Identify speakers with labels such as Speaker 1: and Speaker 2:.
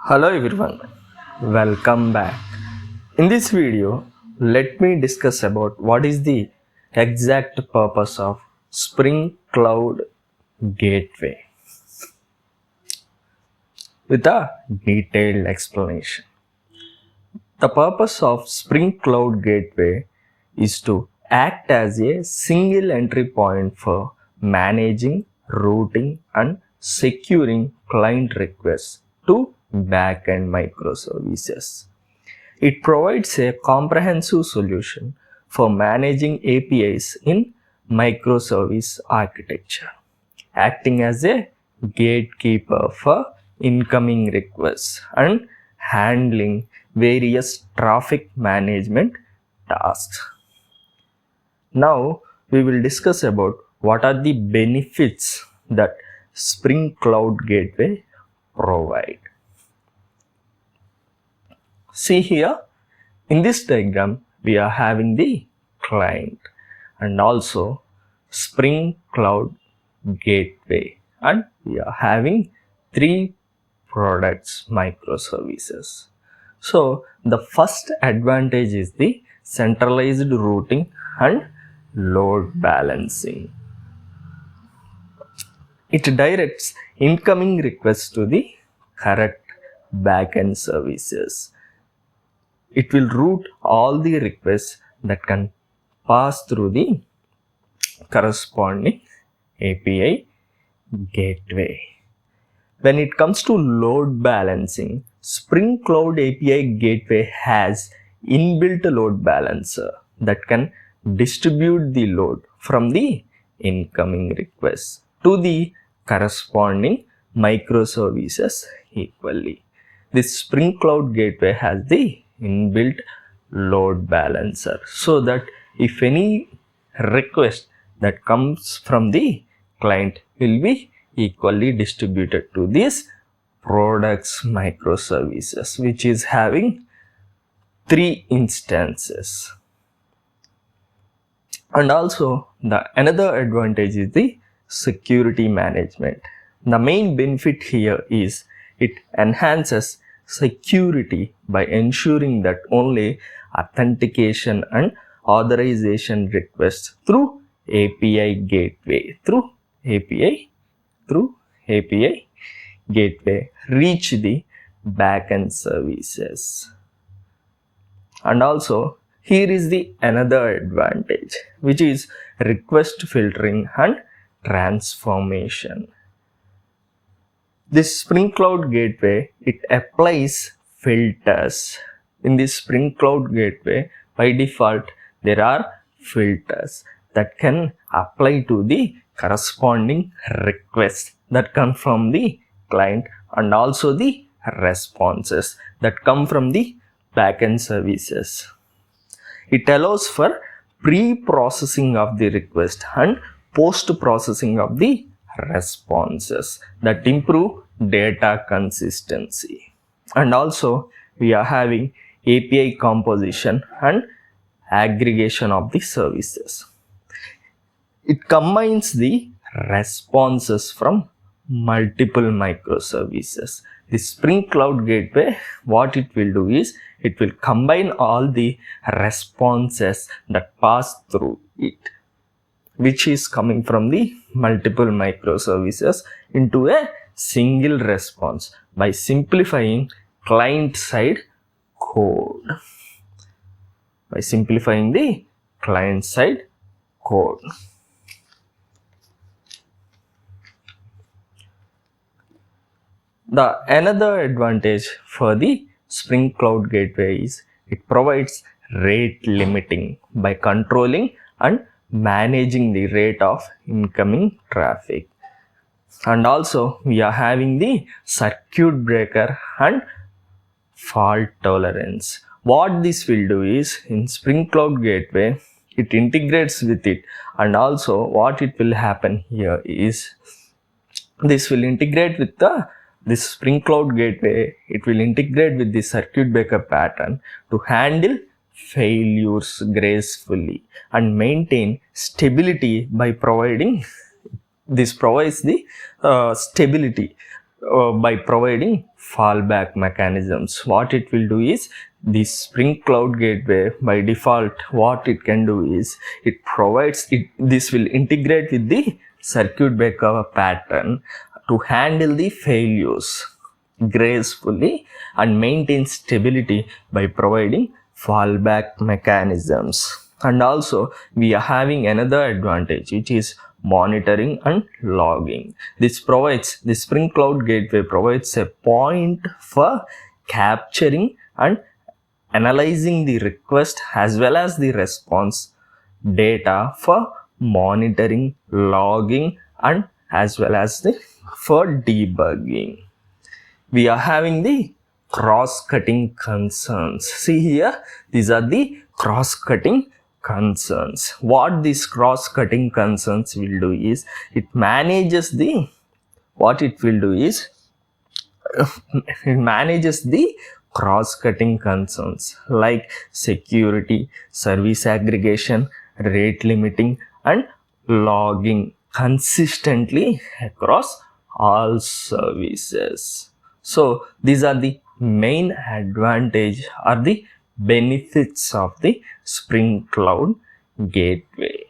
Speaker 1: Hello everyone, welcome back. In this video, let me discuss about what is the exact purpose of Spring Cloud Gateway with a detailed explanation. The purpose of Spring Cloud Gateway is to act as a single entry point for managing, routing and securing client requests to backend microservices. It provides a comprehensive solution for managing APIs in microservice architecture, acting as a gatekeeper for incoming requests and handling various traffic management tasks. Now we will discuss about what are the benefits that Spring Cloud Gateway provide. See here, in this diagram we are having the client and also Spring Cloud Gateway, and we are having three products microservices. So the first advantage is the centralized routing and load balancing. It directs incoming requests to the correct backend services. It will route all the requests that can pass through the corresponding API gateway. When it comes to load balancing, Spring Cloud API Gateway has inbuilt load balancer that can distribute the load from the incoming requests to the corresponding microservices equally. This Spring Cloud Gateway has the inbuilt load balancer so that if any request that comes from the client will be equally distributed to these products microservices, which is having three instances. And also the another advantage is the security management. The main benefit here is it enhances security by ensuring that only authentication and authorization requests through API gateway gateway reach the backend services. And also here is the another advantage, which is request filtering and transformation. This Spring Cloud Gateway, it applies filters. In this Spring Cloud Gateway, by default, there are filters that can apply to the corresponding requests that come from the client and also the responses that come from the backend services. It allows for pre-processing of the request and post-processing of the responses that improve data consistency. And also we are having API composition and aggregation of the services. It combines the responses from multiple microservices. The Spring Cloud Gateway, what it will do is it will combine all the responses that pass through it, which is coming from the multiple microservices, into a single response by simplifying client-side code. By simplifying the client-side code. The another advantage for the Spring Cloud Gateway is it provides rate limiting by controlling and managing the rate of incoming traffic. And also we are having the circuit breaker and fault tolerance. What this will do is, in Spring Cloud Gateway, it integrates with it, and also what it will happen here is this will integrate with this Spring Cloud Gateway. It will integrate with the circuit breaker pattern to handle failures gracefully and maintain stability by providing this provides the stability by providing fallback mechanisms. What it will do is, this Spring Cloud Gateway by default, what it can do is, it provides it. This will integrate with the circuit breaker pattern to handle the failures gracefully and maintain stability by providing fallback mechanisms. And also we are having another advantage, which is monitoring and logging. The Spring Cloud Gateway provides a point for capturing and analyzing the request as well as the response data for monitoring, logging, and as well as for debugging. We are having the cross-cutting concerns. See here, these are the cross-cutting concerns. What these cross-cutting concerns will do is, it manages the cross-cutting concerns like security, service aggregation, rate limiting, and logging consistently across all services. So these are the main advantage or the benefits of the Spring Cloud Gateway.